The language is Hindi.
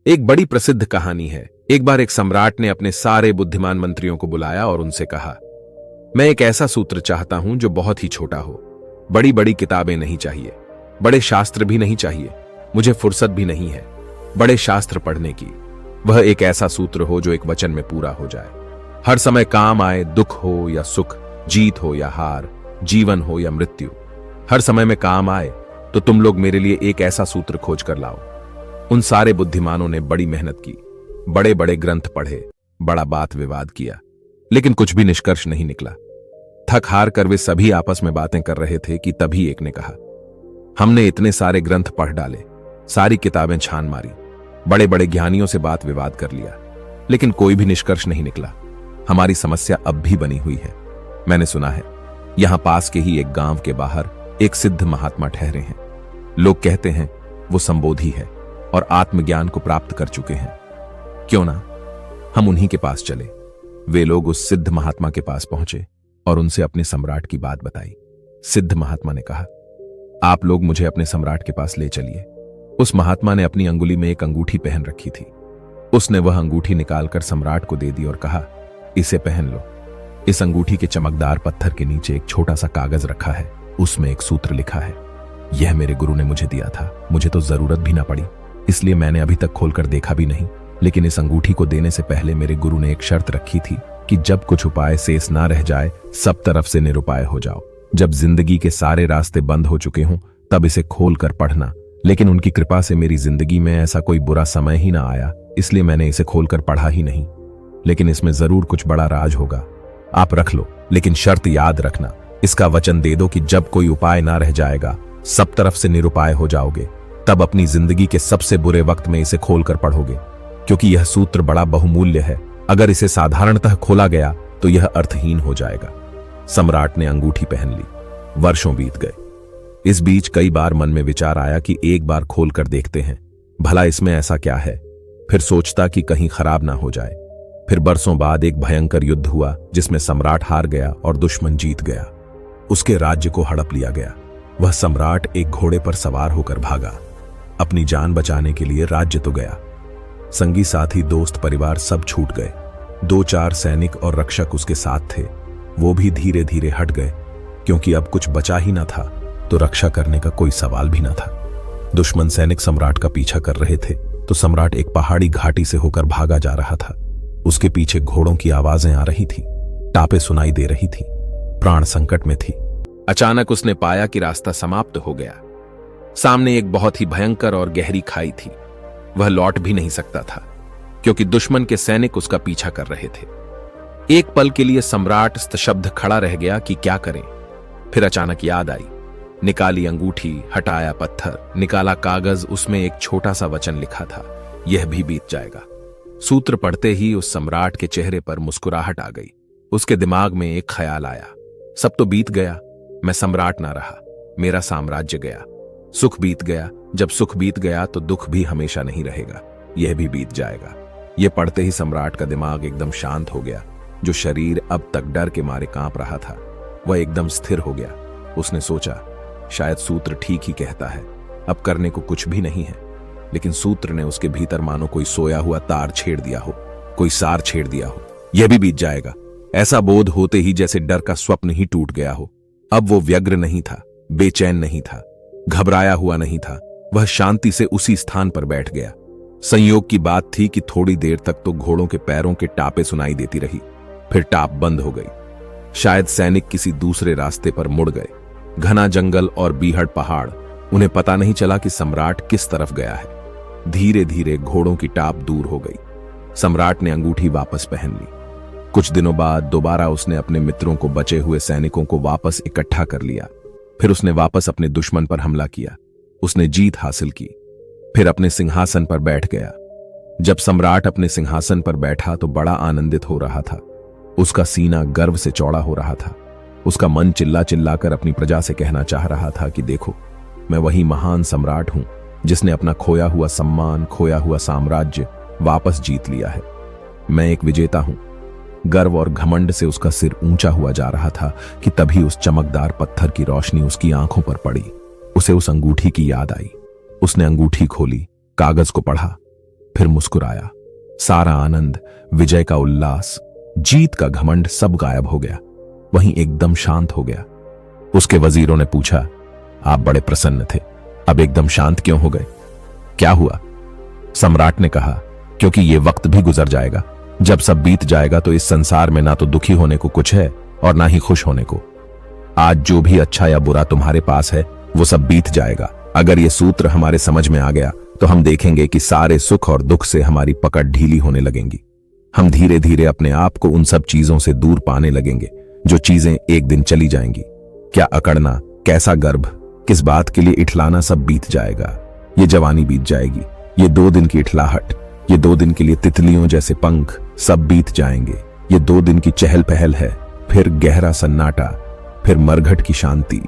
एक बड़ी प्रसिद्ध कहानी है। एक बार एक सम्राट ने अपने सारे बुद्धिमान मंत्रियों को बुलाया और उनसे कहा, मैं एक ऐसा सूत्र चाहता हूं जो बहुत ही छोटा हो। बड़ी बड़ी किताबें नहीं चाहिए, बड़े शास्त्र भी नहीं चाहिए, मुझे फुर्सत भी नहीं है बड़े शास्त्र पढ़ने की। वह एक ऐसा सूत्र हो जो एक वचन में पूरा हो जाए, हर समय काम आए, दुख हो या सुख, जीत हो या हार, जीवन हो या मृत्यु, हर समय में काम आए। तो तुम लोग मेरे लिए एक ऐसा सूत्र खोज कर लाओ। उन सारे बुद्धिमानों ने बड़ी मेहनत की, बड़े बड़े ग्रंथ पढ़े, बड़ा बात विवाद किया, लेकिन कुछ भी निष्कर्ष नहीं निकला। थक हार कर वे सभी आपस में बातें कर रहे थे कि तभी एक ने कहा, हमने इतने सारे ग्रंथ पढ़ डाले, सारी किताबें छान मारी, बड़े बड़े ज्ञानियों से बात विवाद कर लिया, लेकिन कोई भी निष्कर्ष नहीं निकला। हमारी समस्या अब भी बनी हुई है। मैंने सुना है यहां पास के ही एक गांव के बाहर एक सिद्ध महात्मा ठहरे हैं। लोग कहते हैं वो संबोधि है और आत्मज्ञान को प्राप्त कर चुके हैं। क्यों ना हम उन्हीं के पास चले। वे लोग उस सिद्ध महात्मा के पास पहुंचे और उनसे अपने सम्राट की बात बताई। सिद्ध महात्मा ने कहा, आप लोग मुझे अपने सम्राट के पास ले चलिए। उस महात्मा ने अपनी अंगुली में एक अंगूठी पहन रखी थी। उसने वह अंगूठी निकालकर सम्राट को दे दी और कहा, इसे पहन लो। इस अंगूठी के चमकदार पत्थर के नीचे एक छोटा सा कागज रखा है, उसमें एक सूत्र लिखा है। यह मेरे गुरु ने मुझे दिया था, मुझे तो जरूरत भी ना पड़ी, इसलिए मैंने अभी तक खोलकर देखा भी नहीं। लेकिन इस अंगूठी को देने से पहले मेरे गुरु ने एक शर्त रखी थी कि जब कुछ उपाय शेष ना रह जाए, सब तरफ से निरुपाय हो जाओ। जब जिंदगी के सारे रास्ते बंद हो चुके हों, तब इसे खोलकर पढ़ना। लेकिन उनकी कृपा से मेरी जिंदगी में ऐसा कोई बुरा समय ही ना आया, इसलिए मैंने इसे खोलकर पढ़ा ही नहीं। लेकिन इसमें जरूर कुछ बड़ा राज होगा। आप रख लो, लेकिन शर्त याद रखना, इसका वचन दे दो कि जब कोई उपाय ना रह जाएगा, सब तरफ से निरुपाय हो जाओगे, तब अपनी जिंदगी के सबसे बुरे वक्त में इसे खोलकर पढ़ोगे। क्योंकि यह सूत्र बड़ा बहुमूल्य है, अगर इसे साधारणतः खोला गया तो यह अर्थहीन हो जाएगा। सम्राट ने अंगूठी पहन ली। वर्षों बीत गए। इस बीच कई बार मन में विचार आया कि एक बार खोलकर देखते हैं, भला इसमें ऐसा क्या है। फिर सोचता कि कहीं खराब ना हो जाए। फिर बरसों बाद एक भयंकर युद्ध हुआ जिसमें सम्राट हार गया और दुश्मन जीत गया। उसके राज्य को हड़प लिया गया। वह सम्राट एक घोड़े पर सवार होकर भागा। अपनी जान बचाने के लिए राज्य तो गया, संगी साथी दोस्त परिवार सब छूट गए। 2-4 सैनिक और रक्षक उसके साथ थे, वो भी धीरे धीरे हट गए, क्योंकि अब कुछ बचा ही ना था, तो रक्षा करने का कोई सवाल भी ना था। दुश्मन सैनिक सम्राट का पीछा कर रहे थे, तो सम्राट एक पहाड़ी घाटी से होकर भागा जा रहा था। उसके पीछे घोड़ों की आवाजें आ रही थी, टापे सुनाई दे रही थी, प्राण संकट में थी। अचानक उसने पाया कि रास्ता समाप्त हो गया। सामने एक बहुत ही भयंकर और गहरी खाई थी। वह लौट भी नहीं सकता था, क्योंकि दुश्मन के सैनिक उसका पीछा कर रहे थे। एक पल के लिए सम्राट स्तब्ध खड़ा रह गया कि क्या करें। फिर अचानक याद आई। निकाली अंगूठी, हटाया पत्थर, निकाला कागज, उसमें एक छोटा सा वचन लिखा था, यह भी बीत जाएगा। सूत्र पढ़ते ही उस सम्राट के चेहरे पर मुस्कुराहट आ गई। उसके दिमाग में एक ख्याल आया, सब तो बीत गया, मैं सम्राट ना रहा, मेरा साम्राज्य गया। सुख बीत गया, जब सुख बीत गया तो दुख भी हमेशा नहीं रहेगा, यह भी बीत जाएगा। यह पढ़ते ही सम्राट का दिमाग एकदम शांत हो गया। जो शरीर अब तक डर के मारे कांप रहा था, वह एकदम स्थिर हो गया। उसने सोचा, शायद सूत्र ठीक ही कहता है, अब करने को कुछ भी नहीं है। लेकिन सूत्र ने उसके भीतर मानो कोई सोया हुआ तार छेड़ दिया हो, कोई सार छेड़ दिया हो। यह भी बीत जाएगा। ऐसा बोध होते ही जैसे डर का स्वप्न ही टूट गया हो। अब वो व्यग्र नहीं था, बेचैन नहीं था, घबराया हुआ नहीं था। वह शांति से उसी स्थान पर बैठ गया। संयोग की बात थी कि थोड़ी देर तक तो घोड़ों के पैरों के टापे सुनाई देती रही, फिर टाप बंद हो गई। शायद सैनिक किसी दूसरे रास्ते पर मुड़ गए। घना जंगल और बीहड़ पहाड़, उन्हें पता नहीं चला कि सम्राट किस तरफ गया है। धीरे धीरे घोड़ों की टाप दूर हो गई। सम्राट ने अंगूठी वापस पहन ली। कुछ दिनों बाद दोबारा उसने अपने मित्रों को, बचे हुए सैनिकों को वापस इकट्ठा कर लिया। फिर उसने वापस अपने दुश्मन पर हमला किया। उसने जीत हासिल की, फिर अपने सिंहासन पर बैठ गया। जब सम्राट अपने सिंहासन पर बैठा तो बड़ा आनंदित हो रहा था। उसका सीना गर्व से चौड़ा हो रहा था। उसका मन चिल्ला चिल्लाकर अपनी प्रजा से कहना चाह रहा था कि देखो, मैं वही महान सम्राट हूं जिसने अपना खोया हुआ सम्मान, खोया हुआ साम्राज्य वापस जीत लिया है। मैं एक विजेता हूं। गर्व और घमंड से उसका सिर ऊंचा हुआ जा रहा था कि तभी उस चमकदार पत्थर की रोशनी उसकी आंखों पर पड़ी। उसे उस अंगूठी की याद आई। उसने अंगूठी खोली, कागज को पढ़ा। फिर मुस्कुराया। सारा आनंद, विजय का उल्लास, जीत का घमंड सब गायब हो गया। वहीं एकदम शांत हो गया। उसके वजीरों ने पूछा, आप बड़े प्रसन्न थे, अब एकदम शांत क्यों हो गए? क्या हुआ? सम्राट ने कहा, क्योंकि ये वक्त भी गुजर जाएगा। जब सब बीत जाएगा तो इस संसार में ना तो दुखी होने को कुछ है और ना ही खुश होने को। आज जो भी अच्छा या बुरा तुम्हारे पास है वो सब बीत जाएगा। अगर ये सूत्र हमारे समझ में आ गया तो हम देखेंगे कि सारे सुख और दुख से हमारी पकड़ ढीली होने लगेंगी। हम धीरे धीरे अपने आप को उन सब चीजों से दूर पाने लगेंगे जो चीजें एक दिन चली जाएंगी। क्या अकड़ना, कैसा गर्भ, किस बात के लिए इठलाना सब बीत जाएगा। ये जवानी बीत जाएगी, ये 2 दिन की इठलाहट, ये 2 दिन के लिए तितलियों जैसे पंख सब बीत जाएंगे। ये 2 दिन की चहल पहल है, फिर गहरा सन्नाटा, फिर मरघट की शांति।